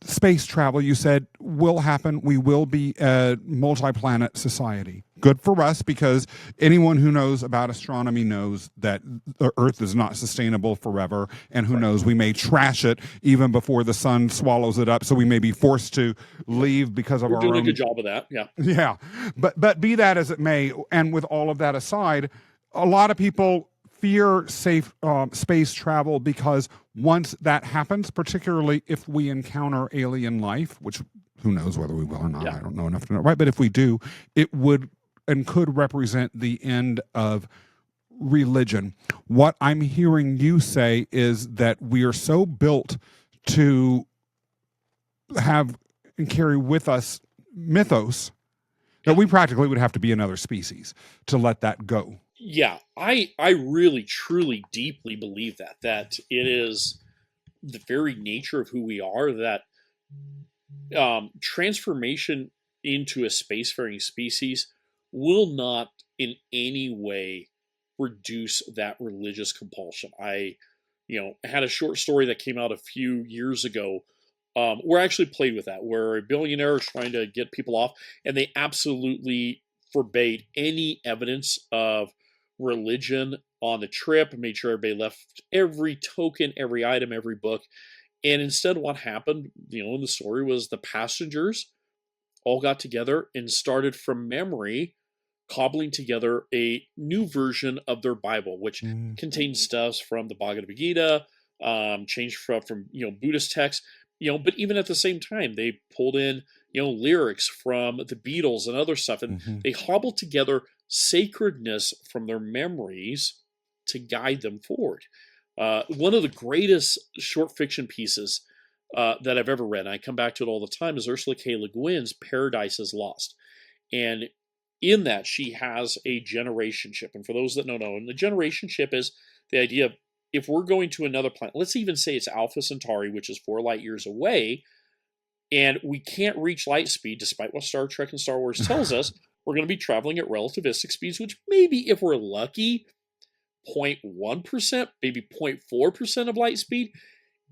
space travel, you said, will happen. We will be a multi-planet society. Good for us, because anyone who knows about astronomy knows that the Earth is not sustainable forever, and who knows, we may trash it even before the sun swallows it up, so we may be forced to leave because of We're our doing own... a good job of that, yeah. Yeah, but be that as it may, and with all of that aside, a lot of people fear safe space travel because once that happens, particularly if we encounter alien life, which who knows whether we will or not, I don't know enough to know, right? But if we do, it would and could represent the end of religion. What I'm hearing you say is that we are so built to have and carry with us mythos that we practically would have to be another species to let that go. Yeah, I really, truly, deeply believe that it is the very nature of who we are, that transformation into a spacefaring species will not in any way reduce that religious compulsion. I had a short story that came out a few years ago where I actually played with that, where a billionaire is trying to get people off, and they absolutely forbade any evidence of religion on the trip, made sure everybody left every token, every item, every book. And instead, what happened, in the story was the passengers all got together and started from memory cobbling together a new version of their Bible, which contains stuff from the Bhagavad Gita, changed from Buddhist texts, but even at the same time, they pulled in lyrics from the Beatles and other stuff, and they hobbled together sacredness from their memories to guide them forward. One of the greatest short fiction pieces that I've ever read, and I come back to it all the time, is 𝗟𝗔 K. Le Guin's Paradise is Lost. And in that, she has a generation ship. And for those that don't know, and the generation ship is the idea of, if we're going to another planet, let's even say it's Alpha Centauri, which is 4 light years away, and we can't reach light speed, despite what Star Trek and Star Wars tells us, we're going to be traveling at relativistic speeds, which maybe, if we're lucky, 0.1%, maybe 0.4% of light speed.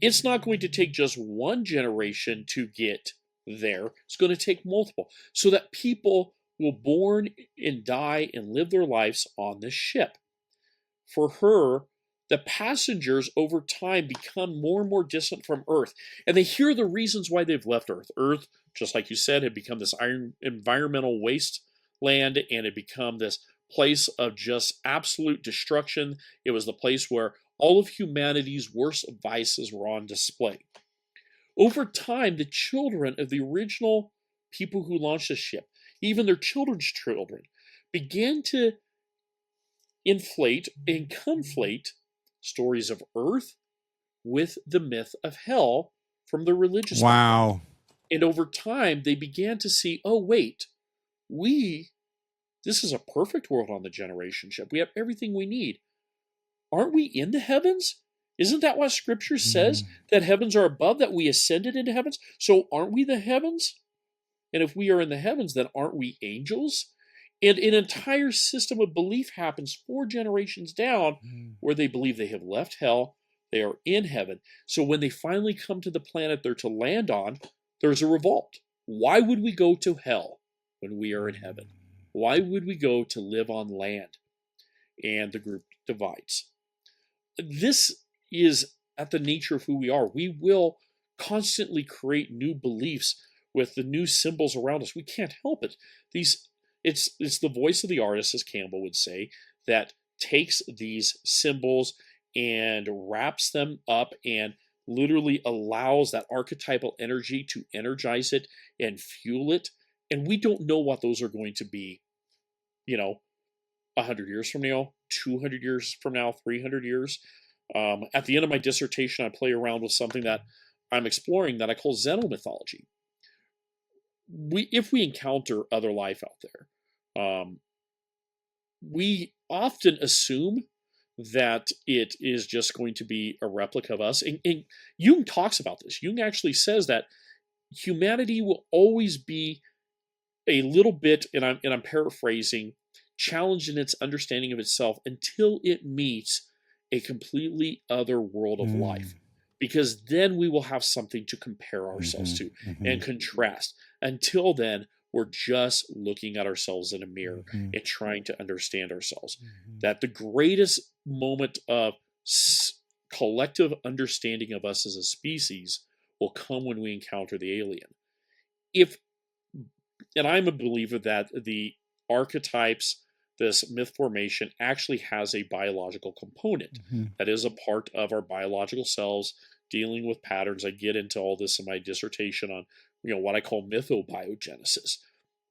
It's not going to take just one generation to get there. It's going to take multiple, so that people will born and die and live their lives on this ship. For her, the passengers over time become more and more distant from Earth, and they hear the reasons why they've left Earth. Earth, just like you said, had become this environmental wasteland, and had become this place of just absolute destruction. It was the place where all of humanity's worst vices were on display. Over time, the children of the original people who launched the ship, even their children's children, began to inflate and conflate stories of Earth with the myth of hell from the religious background. And over time, they began to see, oh, wait, this is a perfect world on the generation ship. We have everything we need. Aren't we in the heavens? Isn't that what Scripture says? That heavens are above, that we ascended into heavens? So aren't we the heavens? And if we are in the heavens, then aren't we angels? And an entire system of belief happens 4 generations down where they believe they have left hell, they are in heaven. So when they finally come to the planet they're to land on, there's a revolt. Why would we go to hell when we are in heaven? Why would we go to live on land? And the group divides. This is at the nature of who we are. We will constantly create new beliefs with the new symbols around us. We can't help it. It's the voice of the artist, as Campbell would say, that takes these symbols and wraps them up and literally allows that archetypal energy to energize it and fuel it. And we don't know what those are going to be, 100 years from now, 200 years from now, 300 years. At the end of my dissertation, I play around with something that I'm exploring that I call xenomythology. If we encounter other life out there, we often assume that it is just going to be a replica of us. And Jung talks about this. Jung actually says that humanity will always be a little bit, and I'm paraphrasing, challenged in its understanding of itself until it meets a completely other world of life. Because then we will have something to compare ourselves to and contrast. Until then, we're just looking at ourselves in a mirror Mhm. and trying to understand ourselves. Mhm. That the greatest moment of collective understanding of us as a species will come when we encounter the alien. If And I'm a believer that the archetypes, this myth formation, actually has a biological component Mhm. that is a part of our biological selves dealing with patterns. I get into all this in my dissertation on, what I call mythobiogenesis,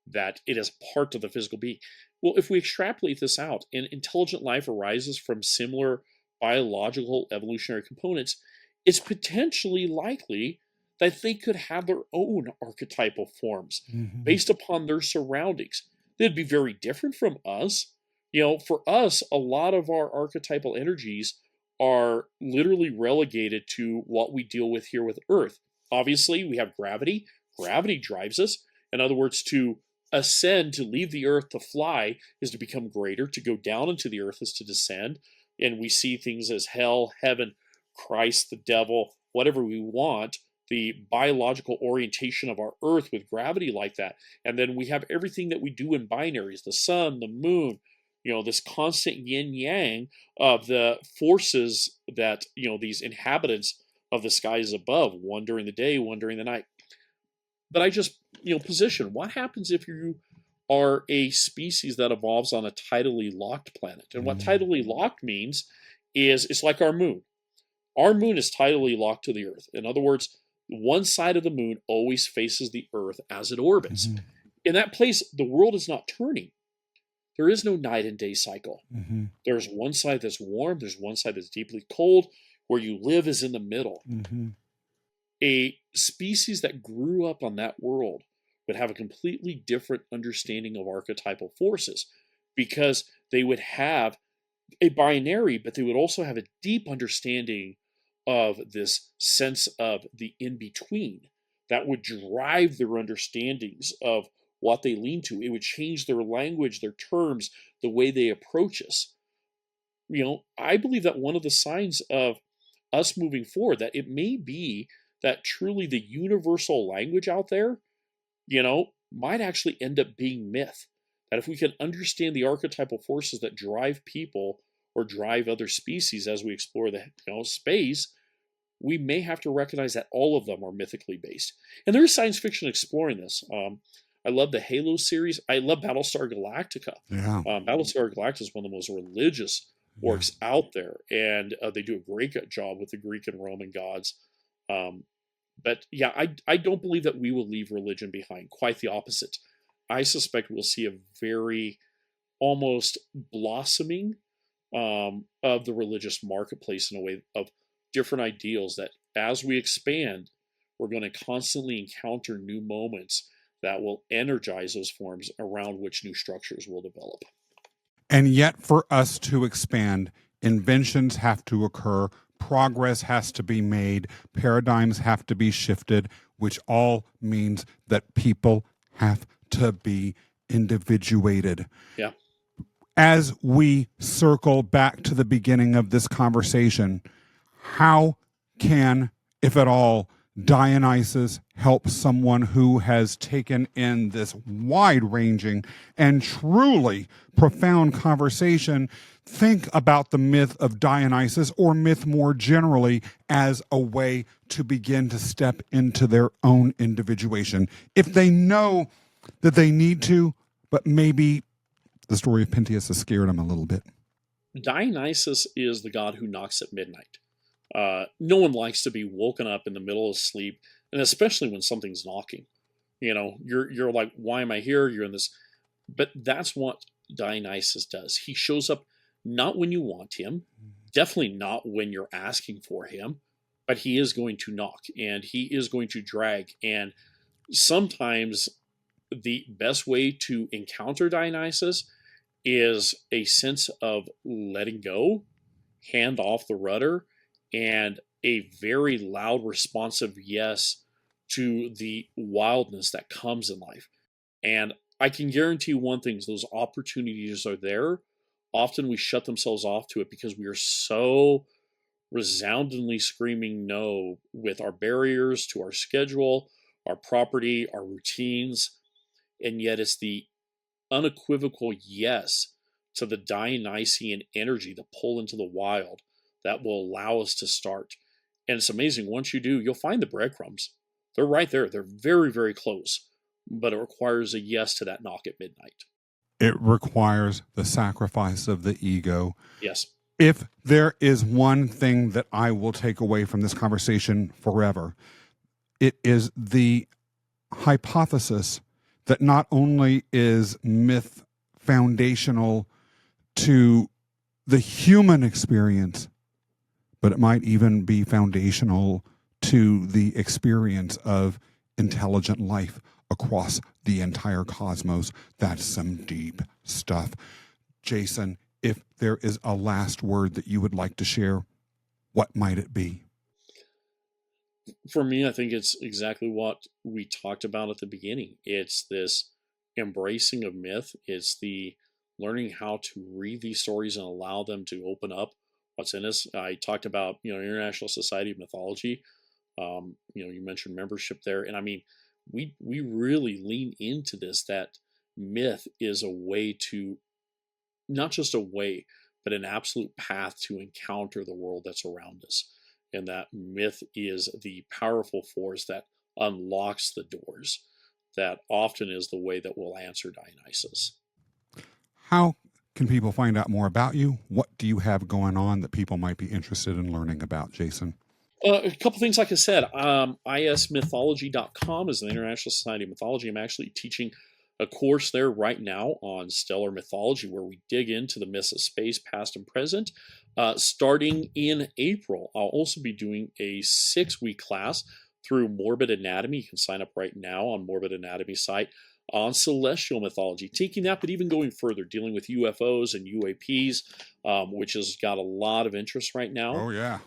that it is part of the physical being. Well, if we extrapolate this out and intelligent life arises from similar biological evolutionary components, it's potentially likely that they could have their own archetypal forms Mhm. based upon their surroundings. They'd be very different from us. For us, a lot of our archetypal energies are literally relegated to what we deal with here with Earth. Obviously, we have gravity. Gravity drives us. In other words, to ascend, to leave the earth, to fly is to become greater. To go down into the earth is to descend. And we see things as hell, heaven, Christ, the devil, whatever we want, the biological orientation of our earth with gravity like that. And then we have everything that we do in binaries, the sun, the moon, this constant yin yang of the forces that, these inhabitants of the skies above, one during the day, one during the night. But I just, position what happens if you are a species that evolves on a tidally locked planet? And what Mhm. tidally locked means is it's like our moon. Our moon is tidally locked to the Earth. In other words, one side of the moon always faces the Earth as it orbits. Mhm. In that place, the world is not turning. There is no night and day cycle. Mhm. There's one side that's warm, there's one side that's deeply cold. Where you live is in the middle. Mhm. A species that grew up on that world would have a completely different understanding of archetypal forces because they would have a binary, but they would also have a deep understanding of this sense of the in between that would drive their understandings of what they lean to. It would change their language, their terms, the way they approach us. I believe that one of the signs of us moving forward, that it may be that truly the universal language out there, might actually end up being myth. That if we can understand the archetypal forces that drive people or drive other species as we explore the space, we may have to recognize that all of them are mythically based. And there is science fiction exploring this. I love the Halo series. I love Battlestar Galactica. Yeah. Battlestar Galactica is one of the most religious Yeah. works out there, and they do a great job with the Greek and Roman gods. Um, but yeah, I don't believe that we will leave religion behind. Quite the opposite. I suspect we'll see a very almost blossoming of the religious marketplace in a way of different ideals that as we expand, we're going to constantly encounter new moments that will energize those forms around which new structures will develop. And yet, for us to expand, inventions have to occur, progress has to be made, paradigms have to be shifted, which all means that people have to be individuated. Yeah. As we circle back to the beginning of this conversation, how can, if at all, Dionysus help someone who has taken in this wide-ranging and truly profound conversation think about the myth of Dionysus, or myth more generally, as a way to begin to step into their own individuation? If they know that they need to, but maybe the story of Pentheus has scared them a little bit. Dionysus is the god who knocks at midnight. No one likes to be woken up in the middle of sleep, and especially when something's knocking. You're like, why am I here? You're in this, but that's what Dionysus does. He shows up not when you want him, definitely not when you're asking for him, but he is going to knock and he is going to drag. And sometimes the best way to encounter Dionysus is a sense of letting go, hand off the rudder, and a very loud, responsive yes to the wildness that comes in life. And I can guarantee one thing: those opportunities are there. Often we shut themselves off to it because we are so resoundingly screaming no with our barriers to our schedule, our property, our routines. and yet it's the unequivocal yes to the Dionysian energy, the pull into the wild that will allow us to start. And it's amazing. Once you do, you'll find the breadcrumbs. They're right there. They're very, very close, but it requires a yes to that knock at midnight. It requires the sacrifice of the ego. Yes. If there is one thing that I will take away from this conversation forever, it is the hypothesis that not only is myth foundational to the human experience, but it might even be foundational to the experience of intelligent life across the entire cosmos. That's some deep stuff. Jason, if there is a last word that you would like to share, what might it be? For me, I think it's exactly what we talked about at the beginning. It's this embracing of myth. It's the learning how to read these stories and allow them to open up what's in us. I talked about, International Society of Mythology. You mentioned membership there. And I mean, we really lean into this, that myth is a way to, not just a way, but an absolute path to encounter the world that's around us. And that myth is the powerful force that unlocks the doors. That often is the way that we'll answer Dionysus. How can people find out more about you? What do you have going on that people might be interested in learning about, Jason? A couple things, like I said, ismythology.com is the International Society of Mythology. I'm actually teaching a course there right now on stellar mythology, where we dig into the myths of space, past and present. Starting in April, I'll also be doing a 6-week class through Morbid Anatomy. You can sign up right now on Morbid Anatomy site on celestial mythology, taking that, but even going further, dealing with UFOs and UAPs, which has got a lot of interest right now. Oh, yeah.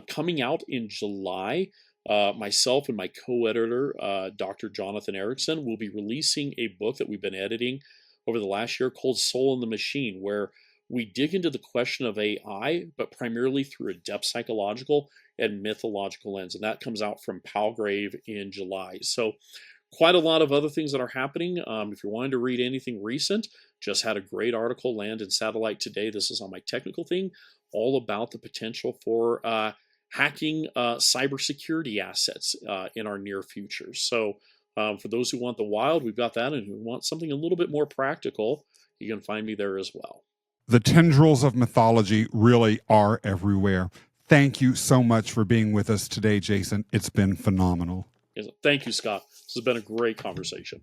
Coming out in July, myself and my co-editor, Dr. Jonathan Erickson, will be releasing a book that we've been editing over the last year called Soul in the Machine, where we dig into the question of AI, but primarily through a depth psychological and mythological lens. And that comes out from Palgrave in July. So quite a lot of other things that are happening. If you're wanting to read anything recent, just had a great article land in Satellite today. This is on my technical thing, all about the potential for hacking cybersecurity assets in our near future. So for those who want the wild, we've got that, and who want something a little bit more practical, you can find me there as well. The tendrils of mythology really are everywhere. Thank you so much for being with us today, Jason. It's been phenomenal. Thank you, Scott. This has been a great conversation.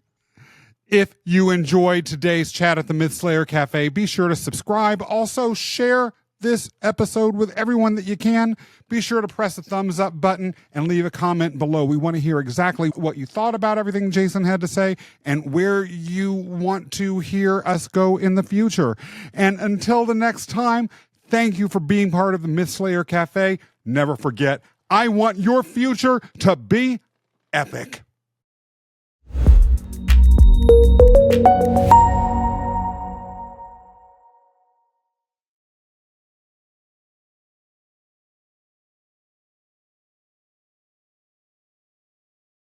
If you enjoyed today's chat at the Mythslayer Cafe, be sure to subscribe. Also, share this episode with everyone that you can. Be sure to press the thumbs up button and leave a comment below. We want to hear exactly what you thought about everything Jason had to say and where you want to hear us go in the future. And until the next time, thank you for being part of the Mythslayer Cafe. Never forget, I want your future to be epic.